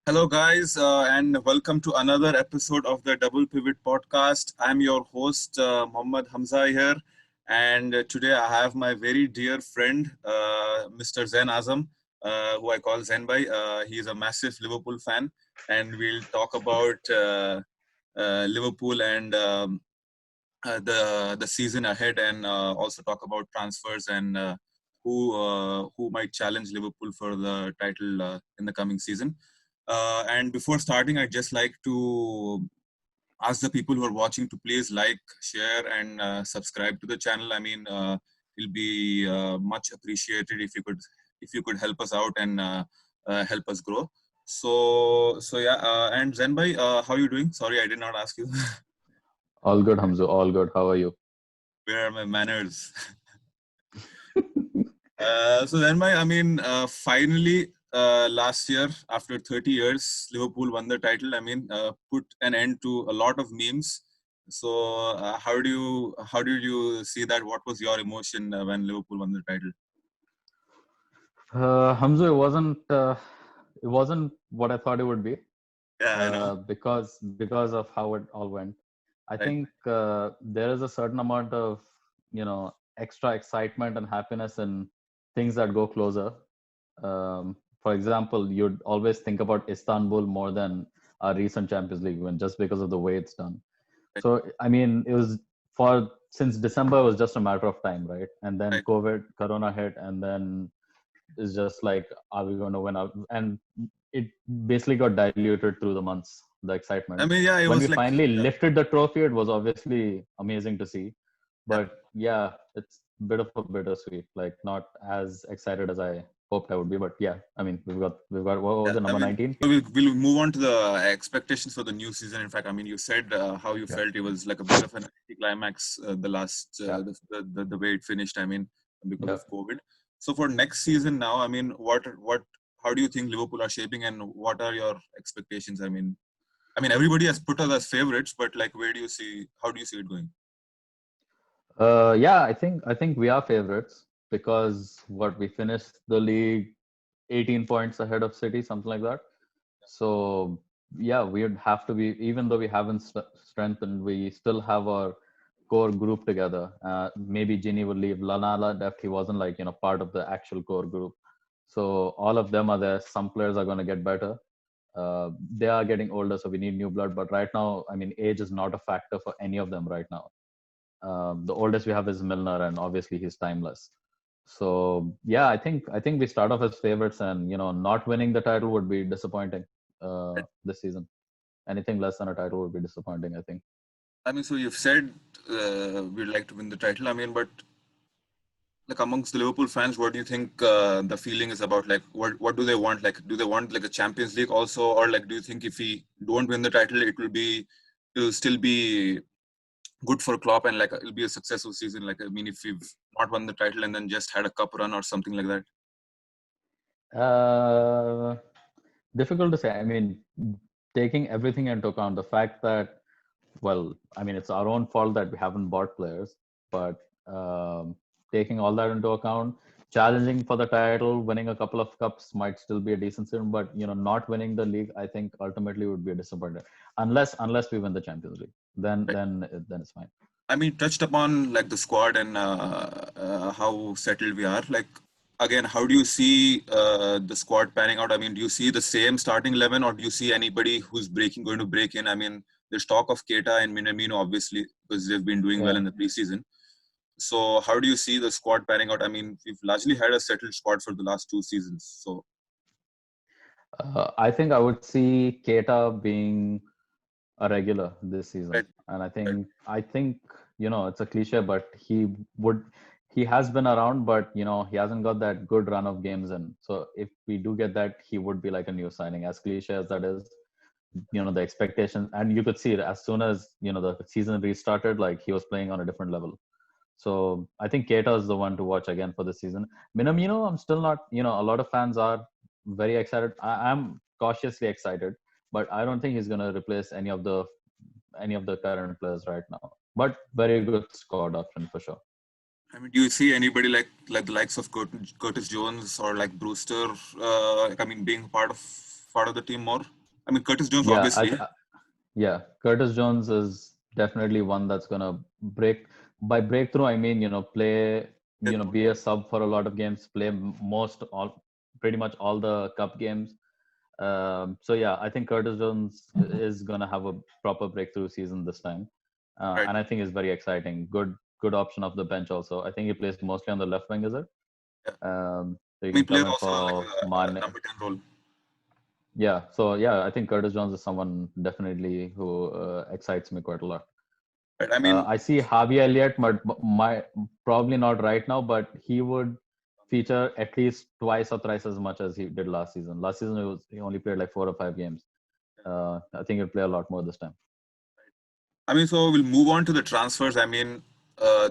Hello, guys, and welcome to another episode of the Double Pivot podcast. I'm your host, Mohammad Hamza here, and today I have my very dear friend, Mr. Zain Azam, who I call Zain Bhai. He's a massive Liverpool fan, and we'll talk about Liverpool and the season ahead, and also talk about transfers and who might challenge Liverpool for the title in the coming season. And before starting, I'd just like to ask the people who are watching to please like, share, and subscribe to the channel. It'll be much appreciated if you could help us out and help us grow. So yeah. And Zenbai, how are you doing? Sorry, I did not ask you. All good, Hamza. All good. How are you? Where are my manners? So then, finally, last year, after 30 years, Liverpool won the title. Put an end to a lot of memes. So, how did you see that? What was your emotion when Liverpool won the title? Hamza, it wasn't what I thought it would be, Yeah, I know. because of how it all went. I Right. think there is a certain amount of extra excitement and happiness in things that go closer. For example, you'd always think about Istanbul more than our recent Champions League win, just because of the way it's done. Right. So I mean, it was for since December, it was just a matter of time, right? And then Right. Corona hit, and then it's just like, are we going to win out? And it basically got diluted through the months, the excitement. Yeah, it When we was like, finally yeah. lifted the trophy, it was obviously amazing to see. Yeah. But yeah, it's a bit of a bittersweet. Like, not as excited as I hoped I would be. But yeah, I mean, we've got what Yeah, was it, number 19? we'll move on to the expectations for the new season. In fact, you said how you Yeah, felt it was like a bit of an anticlimax, the last yeah, the way it finished. Because yeah. of COVID. So for next season now, what how do you think Liverpool are shaping, and what are your expectations? Everybody has put us as favorites, but like, how do you see it going? Yeah, I think we are favorites because what we finished the league 18 points ahead of City, something like that. So yeah, we'd have to be, even though we haven't strengthened, we still have our core group together. Maybe Gini would leave. Lanala left. He wasn't like part of the actual core group. So all of them are there. Some players are going to get better. They are getting older, so we need new blood. But right now, I mean, age is not a factor for any of them right now. The oldest we have is Milner, and obviously he's timeless. So yeah, I think we start off as favorites, and not winning the title would be disappointing this season. Anything less than a title would be disappointing, I think. So you've said we'd like to win the title. But like, amongst the Liverpool fans, what do you think the feeling is about? Like, what do they want? Like, do they want like a Champions League also, or like, do you think if we don't win the title, it'll still be good for Klopp, and like it'll be a successful season? Like, if we've not won the title and then just had a cup run or something like that. Uh, Difficult to say. I mean, taking everything into account, the fact that, well, I mean, it's our own fault that we haven't bought players, but taking all that into account, challenging for the title, winning a couple of cups might still be a decent season, but not winning the league, I think ultimately would be a disappointment. Unless we win the Champions League, then Right. then it's fine. Touched upon like the squad and how settled we are. Like, again, how do you see the squad panning out? Do you see the same starting 11, or do you see anybody who's going to break in? There's talk of Keita and Minamino, obviously, because they've been doing well Yeah. in the preseason. So how do you see the squad panning out? We've largely had a settled squad for the last two seasons. So I think I would see Keita being a regular this season, right, and I right. think I think it's a cliche, but he has been around, but he hasn't got that good run of games in. So if we do get that, he would be like a new signing. As cliche as that is, the expectations, and you could see it as soon as the season restarted, like he was playing on a different level. So I think Keita is the one to watch again for this season. Minamino, I'm still not. A lot of fans are very excited. I'm cautiously excited, but I don't think he's going to replace any of the current players right now. But very good squad option for sure. Do you see anybody like the likes of Curtis Jones or like Brewster? Being part of the team more. I mean, Curtis Jones, Yeah, obviously. yeah, Curtis Jones is definitely one that's gonna break. By breakthrough, I mean, play, be a sub for a lot of games, play pretty much all the cup games. So yeah, I think Curtis Jones is gonna have a proper breakthrough season this time, Right. and I think it's very exciting. Good option off the bench also. I think he plays mostly on the left wing, is it? Yeah. So you He can come plays in also like for a Mane. number 10 role. Yeah, so yeah, I think Curtis Jones is someone definitely who excites me quite a lot. Right. I mean, I see Harvey Elliott, but probably not right now, but he would feature at least twice or thrice as much as he did last season. Last season he only played like 4 or 5 games. I think he'll play a lot more this time. so we'll move on to the transfers. I mean,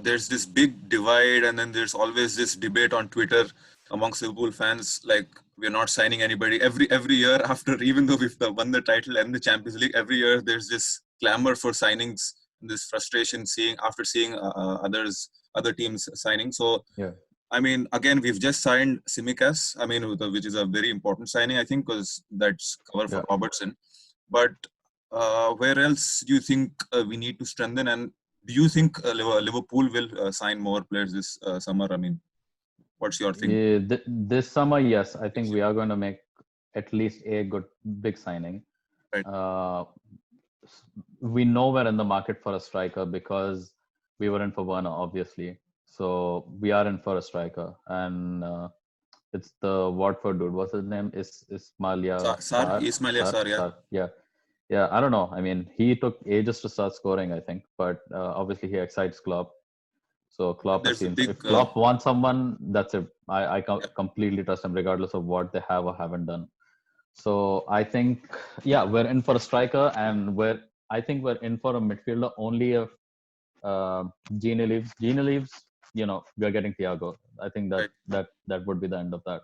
there's this big divide, and then there's always this debate on Twitter amongst Liverpool fans, like we're not signing anybody. Every year after, even though we've won the title and the Champions League, every year there's this clamor for signings, this frustration seeing other teams signing. So Yeah. I mean, again, we've just signed Tsimikas. I mean, which is a very important signing, I think, because that's cover for Yeah. Robertson. But where else do you think we need to strengthen? And do you think Liverpool will sign more players this summer? I mean, what's your thing? Yeah, this summer, yes, I think we are going to make at least a good big signing. Right. We know we're in the market for a striker because we were in for Werner, obviously. So we are in for a striker, and it's the Watford dude. What's his name? Ismailia Ismail Sar, yeah. Sar. Yeah, yeah. I don't know. I mean, he took ages to start scoring, I think, but obviously he excites Klopp. So And Klopp has there's a seen. big, If Klopp wants someone, that's it. I yeah, completely trust him, regardless of what they have or haven't done. So I think, yeah, we're in for a striker, and I think we're in for a midfielder only if Gini leaves. Gini leaves, we're getting Thiago. I think that right. that would be the end of that.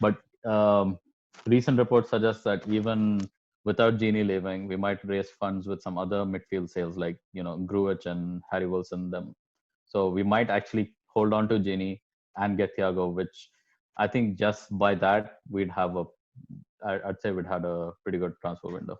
But recent reports suggest that even without Gini leaving, we might raise funds with some other midfield sales like Grujic and Harry Wilson. Them, so we might actually hold on to Gini and get Thiago, which I think just by that we'd have I'd say we'd had a pretty good transfer window.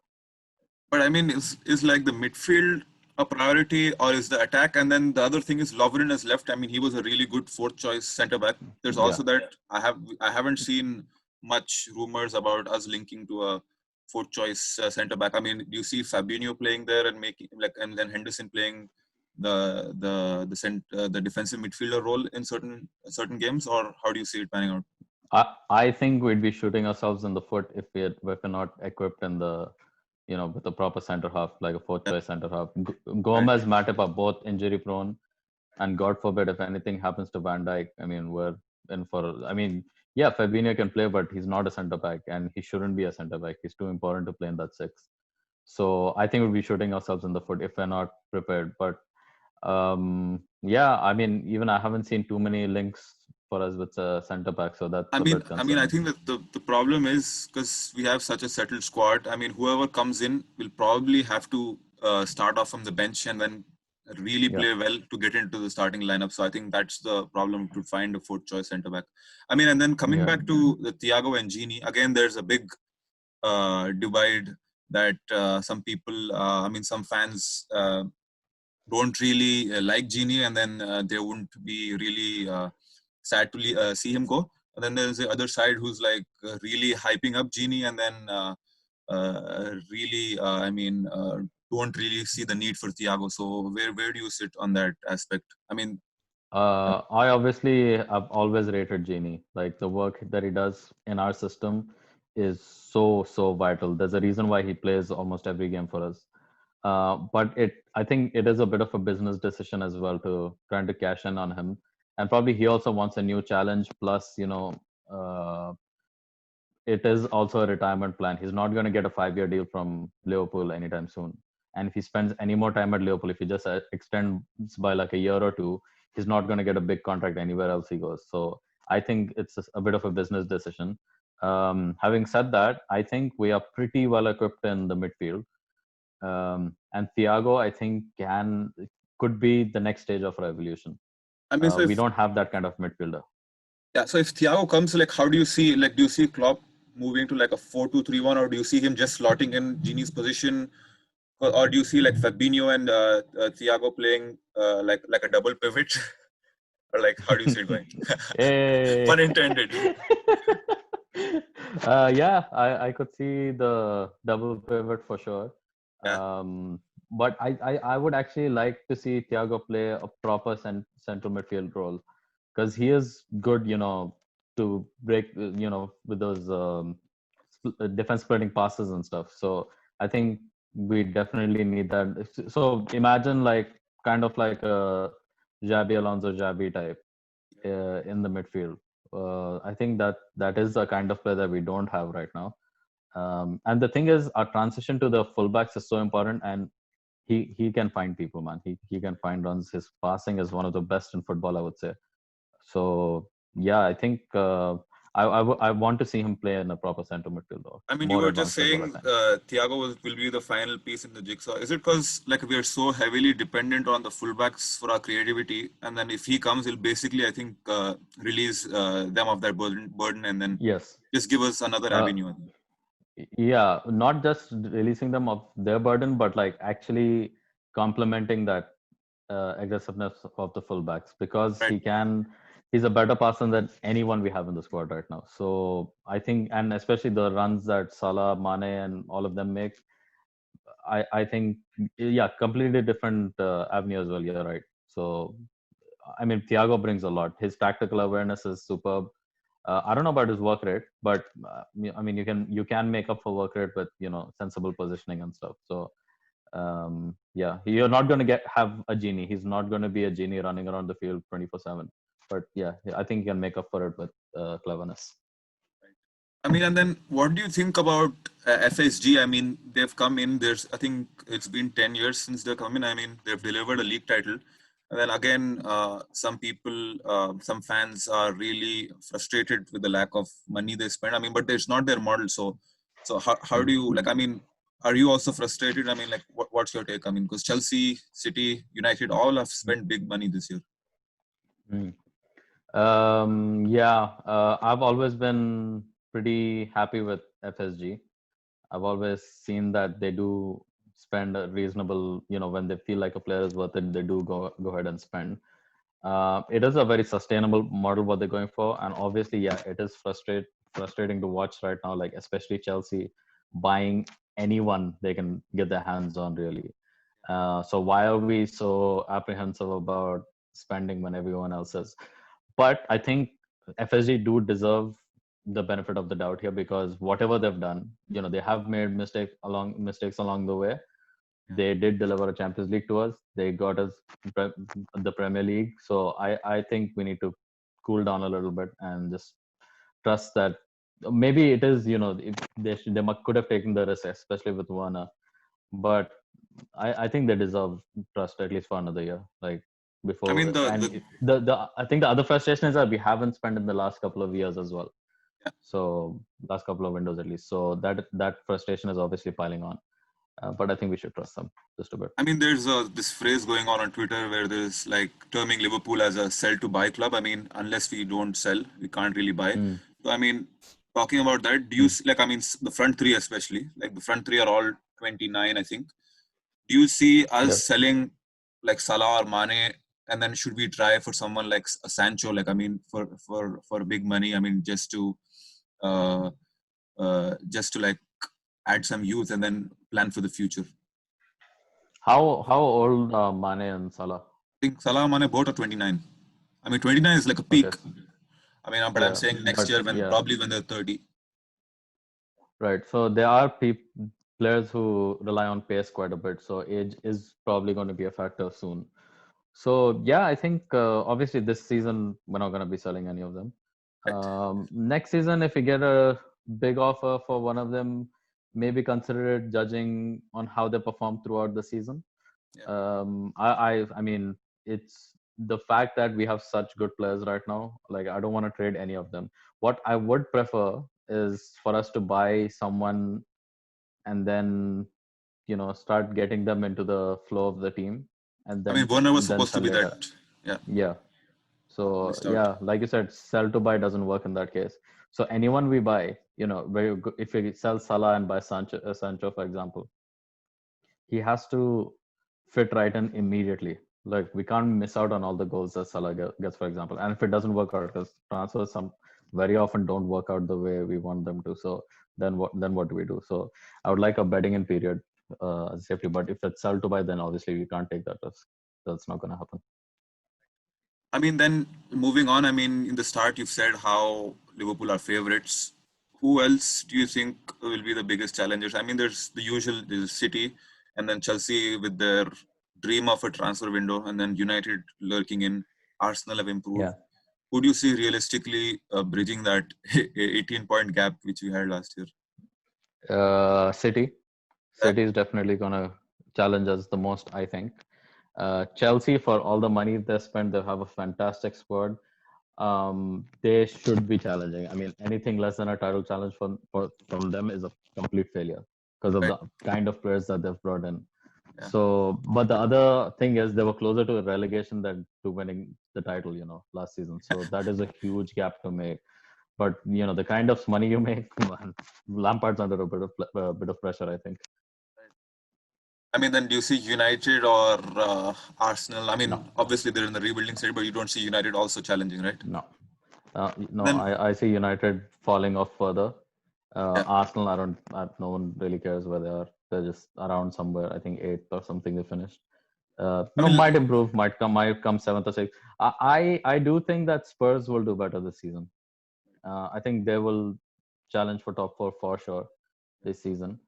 But I mean, is like the midfield a priority, or is the attack? And then the other thing is Lovren has left. I mean, he was a really good fourth choice centre back. There's Yeah. also that I haven't seen much rumors about us linking to a fourth choice centre back. I mean, do you see Fabinho playing there and making and then Henderson playing the defensive midfielder role in certain games, or how do you see it panning out? I think we'd be shooting ourselves in the foot if we're not equipped in the with a proper center half, like a fourth choice center half. Gomez, Matip are both injury prone, and God forbid if anything happens to Van Dijk, I mean we're in for. I mean, yeah, Fabinho can play, but he's not a center back, and he shouldn't be a center back. He's too important to play in that six. So I think we'll be shooting ourselves in the foot if we're not prepared. But yeah, I mean, even I haven't seen too many links for us with center back, so that's a bit concerning. I think that the problem is because we have such a settled squad. I mean, whoever comes in will probably have to start off from the bench and then really play well to get into the starting lineup. So I think that's the problem, to find a fourth choice centre back. I mean, and then coming back to the Thiago and Gini, again, there's a big divide that some people, some fans don't really like Gini, and then they wouldn't be really sad to see him go. And then there's the other side who's like really hyping up Gini, and then really, don't really see the need for Thiago. So where do you sit on that aspect? I mean, I obviously have always rated Genie. Like the work that he does in our system is so vital. There's a reason why he plays almost every game for us. But I think it is a bit of a business decision as well to trying to cash in on him, and probably he also wants a new challenge. Plus, it is also a retirement plan. He's not going to get a 5-year deal from Liverpool anytime soon. And if he spends any more time at Liverpool, if he just extends by like a year or two, he's not going to get a big contract anywhere else he goes. So I think it's a bit of a business decision. Having said that, I think we are pretty well equipped in the midfield. And Thiago, I think, could be the next stage of our evolution. We don't have that kind of midfielder. Yeah, so if Thiago comes, like, how do you see, like, do you see Klopp moving to like a 4-2-3-1, or do you see him just slotting in Gini's position, or do you see like Fabinho and Thiago playing like a double pivot, or like how do you see it going? Hey. Pun intended. Yeah, I could see the double pivot for sure. Yeah. But I would actually like to see Thiago play a proper central midfield role, because he is good, to break, with those defense splitting passes and stuff. So I think we definitely need that. So imagine like kind of like a Xabi Alonso Xabi type in the midfield. I think that is the kind of player that we don't have right now. And the thing is, our transition to the fullbacks is so important, and he can find people, man. He can find runs. His passing is one of the best in football, I would say. So yeah, I think I want to see him play in a proper center midfield, though. I mean, you More were just advanced as well, I saying think. Thiago will be the final piece in the jigsaw. Is it because like we are so heavily dependent on the fullbacks for our creativity, and then if he comes, he'll basically, I think, release them of that burden, and then Yes. just give us another Uh, avenue. yeah, not just releasing them of their burden, but like actually complementing that aggressiveness of the fullbacks, because Right. he's a better passer than anyone we have in the squad right now. So I think, and especially the runs that Salah, Mane, and all of them make, I think, yeah, completely different avenue as well. Yeah, right. So I mean, Thiago brings a lot. His tactical awareness is superb. I don't know about his work rate, but I mean, you can make up for work rate with sensible positioning and stuff. So yeah, you're not going to have a genie. He's not going to be a genie running around the field 24/7. But yeah, I think you can make up for it with cleverness. I mean, and then what do you think about FSG? I mean, they've come in. I think it's been 10 years since they've come in. I mean, they've delivered a league title. And then again, some people, some fans are really frustrated with the lack of money they spend. I mean, but it's not their model. So how do you, like, I mean, are you also frustrated? I mean, like, what's your take? I mean, because Chelsea, City, United, all have spent big money this year. Mm. Yeah, I've always been pretty happy with FSG. I've always seen that they do spend a reasonable, when they feel like a player is worth it, they do go ahead and spend. It is a very sustainable model what they're going for, and obviously, yeah, it is frustrating to watch right now, like especially Chelsea buying anyone they can get their hands on, really. So why are we so apprehensive about spending when everyone else is? But I think FSG do deserve the benefit of the doubt here, because whatever they've done, they have made mistakes along the way. They did deliver a Champions League to us. They got us the Premier League. So I think we need to cool down a little bit and just trust that maybe it is, if could have taken the risk, especially with Werner. But I think they deserve trust at least for another year, like I mean, before. And the I think the other frustration is that we haven't spent in the last couple of years as well. So last couple of windows at least. So that frustration is obviously piling on. But I think we should trust them just a bit. I mean, there's this phrase going on Twitter where there's like terming Liverpool as a sell to buy club. I mean, unless we don't sell, we can't really buy. So, I mean, talking about that, do you like, I mean, the front three especially, like the front three are all 29, I think. Do you see us selling like Salah or Mane, and then should we try for someone like Sancho? Like, I mean, for big money. I mean, just to like add some youth and then plan for the future. How old are Mane and Salah? I think Salah, Mane both are 29. I mean, 29 is like a peak. Okay. I mean, but I'm saying next year probably when they're 30. Right. So there are players who rely on pace quite a bit. So age is probably going to be a factor soon. So yeah, I think obviously this season we're not going to be selling any of them. Right. Next season, if we get a big offer for one of them, maybe consider it, judging on how they perform throughout the season. Yeah. I mean, it's the fact that we have such good players right now. Like, I don't want to trade any of them. What I would prefer is for us to buy someone and then start getting them into the flow of the team, and then I mean, Werner was then supposed to sell be later. that. Yeah. So yeah, like you said, sell to buy doesn't work in that case. So anyone we buy, if he sells Salah and buys Sancho, for example, he has to fit right in immediately. Like we can't miss out on all the goals that Salah gets, for example. And if it doesn't work out, because transfers some very often don't work out the way we want them to. So then what do we do? So I would like a betting in period as a safety. But if it's sell to buy, then obviously we can't take that risk. That's not going to happen. I mean, then moving on, I mean, in the start, you've said how Liverpool are favorites. Who else do you think will be the biggest challengers? I mean, there's the usual, there's City, and then Chelsea with their dream of a transfer window, and then United lurking in. Arsenal have improved. Yeah. Who do you see realistically bridging that 18-point gap which we had last year? City. City is definitely going to challenge us the most, I think. Chelsea, for all the money they spent, they have a fantastic squad. They should be challenging. I mean, anything less than a title challenge from them is a complete failure because of the kind of players that they've brought in. Yeah. So, but the other thing is they were closer to a relegation than to winning the title, last season. So that is a huge gap to make. But the kind of money you make, man, Lampard's under a bit of pressure, I think. I mean, then do you see United or Arsenal? I mean, obviously they're in the rebuilding stage, but you don't see United also challenging, right? No. I see United falling off further. Arsenal, no one really cares where they are. They're just around somewhere. I think 8th or something they finished. Might improve, might come 7th or 6th. I do think that Spurs will do better this season. I think they will challenge for top 4 for sure this season.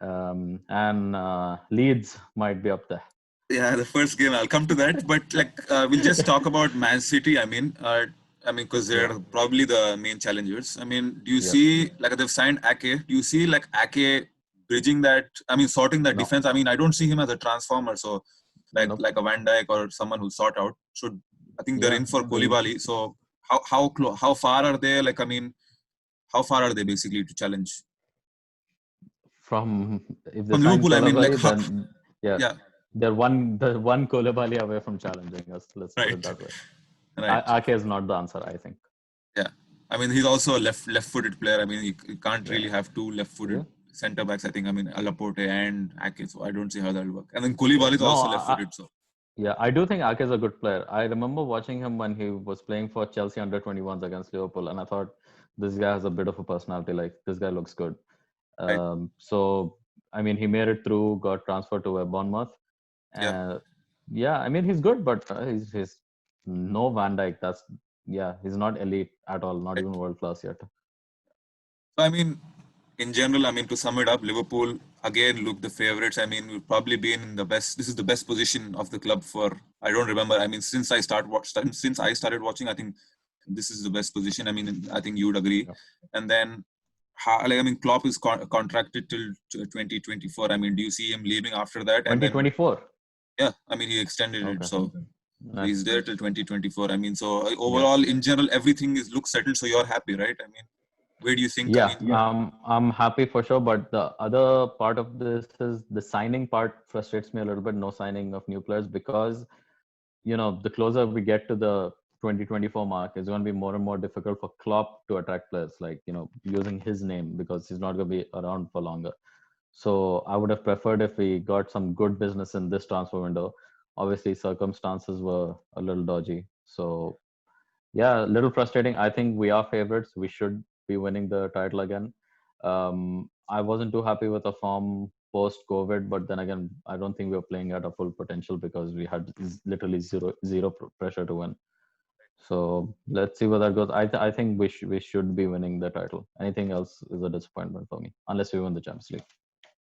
And Leeds might be up there. Yeah, the first game, I'll come to that. But we'll just talk about Man City. I mean, because they're probably the main challengers. I mean, do you see, they've signed Ake. Do you see, Ake bridging that, sorting that defense? I mean, I don't see him as a transformer. So, like a Van Dijk or someone who'll sort out. I think they're in for Koulibaly. So, how far are they? How far are they basically to challenge? From Liverpool, then they're one Koulibaly away from challenging us. Let's put it that way. Right. Ake is not the answer, I think. Yeah, I mean he's also a left-footed player. I mean you can't really have two left-footed centre backs. I think Laporte and Ake. So I don't see how that'll work. And then Koulibaly is also left-footed. Yeah, I do think Ake is a good player. I remember watching him when he was playing for Chelsea under-21s against Liverpool, and I thought this guy has a bit of a personality. Like this guy looks good. Right. So I mean, he made it through, got transferred to Bournemouth. I mean, he's good, but he's no Van Dijk. He's not elite at all, not even world class yet. So I mean, in general, I mean, to sum it up, Liverpool again look the favorites. I mean, we've probably been in the best. This is the best position of the club for. I don't remember. I mean, since I started watching, I think this is the best position. I mean, I think you would agree. Yeah. And then. Klopp is contracted till 2024. I mean, do you see him leaving after that? 2024? Yeah, I mean, he extended it. So he's there till 2024. I mean, so overall, in general, everything looks settled. So you're happy, right? I mean, where do you think? I'm happy for sure. But the other part of this is the signing part frustrates me a little bit. No signing of new players because, the closer we get to the 2024 mark, it's going to be more and more difficult for Klopp to attract players, using his name because he's not going to be around for longer. So I would have preferred if we got some good business in this transfer window. Obviously, circumstances were a little dodgy. So, a little frustrating. I think we are favorites. We should be winning the title again. I wasn't too happy with the form post-COVID, but then again, I don't think we were playing at a full potential because we had literally zero pressure to win. So let's see where that goes. I think we should be winning the title. Anything else is a disappointment for me, unless we win the Champions League.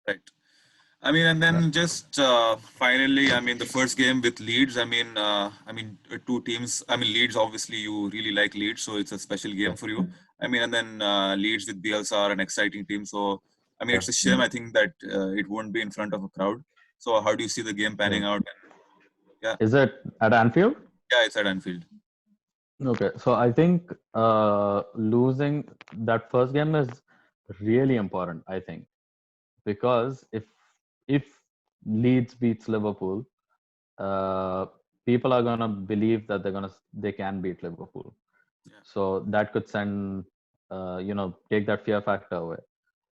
Right. I mean, and then just finally, I mean, the first game with Leeds. I mean, two teams. I mean, Leeds. Obviously, you really like Leeds, so it's a special game for you. I mean, and then Leeds with Bielsa are an exciting team. So I mean, it's a shame. I think that it won't be in front of a crowd. So how do you see the game panning out? Yeah. Is it at Anfield? Yeah, it's at Anfield. Okay, so I think losing that first game is really important, I think, because if Leeds beats Liverpool, people are gonna believe that they can beat Liverpool. Yeah. So that could send take that fear factor away,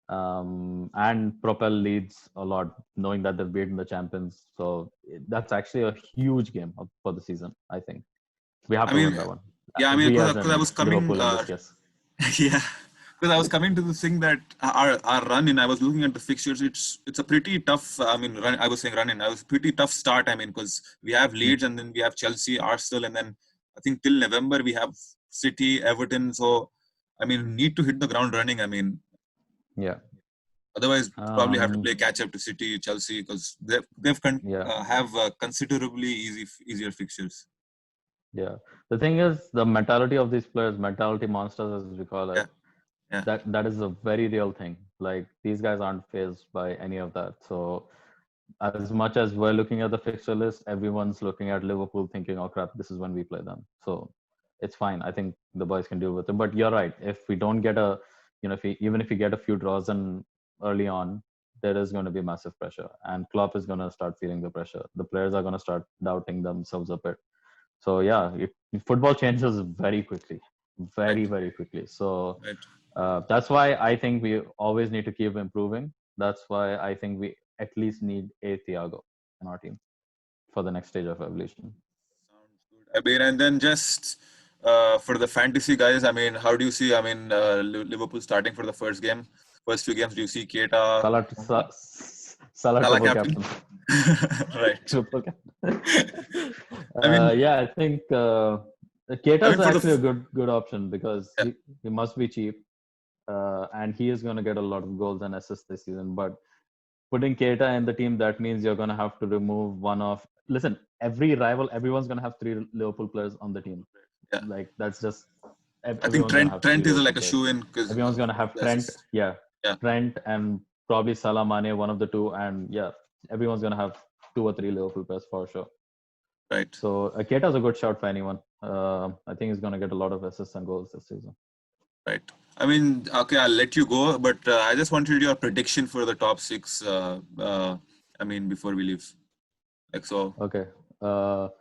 and propel Leeds a lot, knowing that they've beaten the champions. So that's actually a huge game for the season. I think we have I to mean, win that one. yeah, I mean, We as because I in was coming, Liverpool in this case. yeah, because I was coming to the thing that our run in. I was looking at the fixtures. It's a pretty tough. I mean, run. I was saying run in. I was pretty tough start. I mean, because we have Leeds and then we have Chelsea, Arsenal, and then I think till November we have City, Everton. So I mean, need to hit the ground running. I mean, Yeah. otherwise probably have to play catch up to City, Chelsea, because have considerably easier fixtures. Yeah. The thing is, the mentality of these players, mentality monsters as we call it, Yeah. that is a very real thing. Like these guys aren't phased by any of that. So as much as we're looking at the fixture list, everyone's looking at Liverpool thinking, oh crap, this is when we play them. So it's fine. I think the boys can deal with it. But you're right. If we don't get even if we get a few draws in early on, there is going to be massive pressure. And Klopp is going to start feeling the pressure. The players are going to start doubting themselves a bit. So yeah, football changes very quickly, very quickly. So that's why I think we always need to keep improving. That's why I think we at least need a Thiago in our team for the next stage of evolution. Sounds good. I mean, and then just for the fantasy guys, I mean, how do you see? I mean, Liverpool starting for the first few games. Do you see Keita? Salah triple captain. Right. Triple captain. I mean, yeah, I think Keita is actually a good option because he must be cheap. And he is going to get a lot of goals and assists this season. But putting Keita in the team, that means you're going to have to remove one of. Listen, everyone's going to have 3 Liverpool players on the team. Yeah. Like that's just. I think Trent is like a shoe-in because everyone's going to have Trent. Yeah. Trent and probably Salah, Mane, one of the two, and everyone's going to have 2 or 3 Liverpool players for sure. Right. So Keita is a good shout for anyone. I think he's going to get a lot of assists and goals this season. Right. I mean, okay, I'll let you go, but I just wanted your prediction for the top 6. I mean, before we leave, like so. Okay. So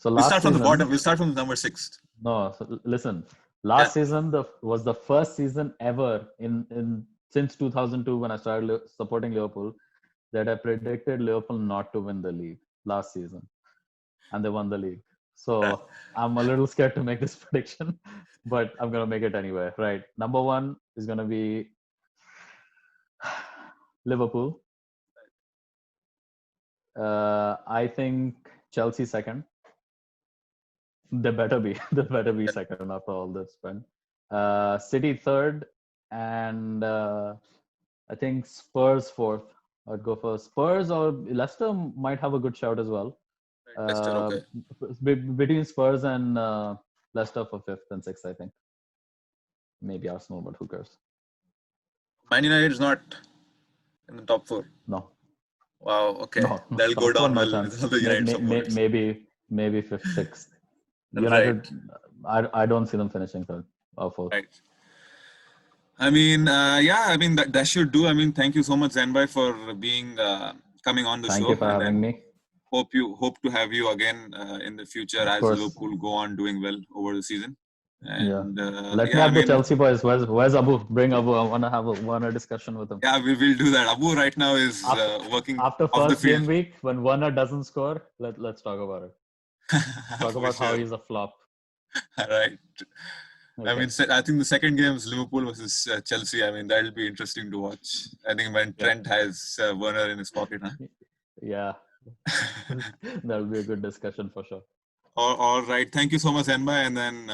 we'll start from the bottom. We'll start from number 6. No, so listen. Last season was the first season ever in since 2002 when I started supporting Liverpool that I predicted Liverpool not to win the league last season, and they won the league. So I'm a little scared to make this prediction, but I'm going to make it anyway. Right. Number 1 is going to be Liverpool. I think Chelsea second. They better be second after all this spend. City third, and I think Spurs fourth. I'd go for Spurs, or Leicester might have a good shout as well. Leicester, okay. Between Spurs and Leicester for 5th and 6th, I think. Maybe Arsenal, but who cares? Man United is not in the top 4. No. Wow. Okay. No, they'll go down well. Maybe 5th, 6th. United, right. I don't see them finishing 3rd or 4th. Right. I mean, I mean that should do. I mean, thank you so much, Zainbhai, for being coming on the show. Thank you for having me. Hope to have you again in the future as Liverpool go on doing well over the season. And, Let me have the Chelsea boys. Where's Abu? Bring Abu. I want to have a discussion with him. Yeah, we will do that. Abu right now is working after first game week when Werner doesn't score. Let's talk about it. Talk about how he's a flop. Right. Okay. I mean, I think the second game is Liverpool versus Chelsea. I mean, that'll be interesting to watch. I think when Trent has Werner in his pocket, huh? Yeah. That'll be a good discussion for sure. All right. Thank you so much, Zainbhai. And then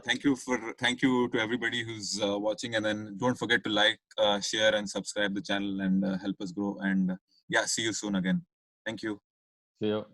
thank you to everybody who's watching. And then don't forget to like, share, and subscribe the channel and help us grow. And see you soon again. Thank you. See you.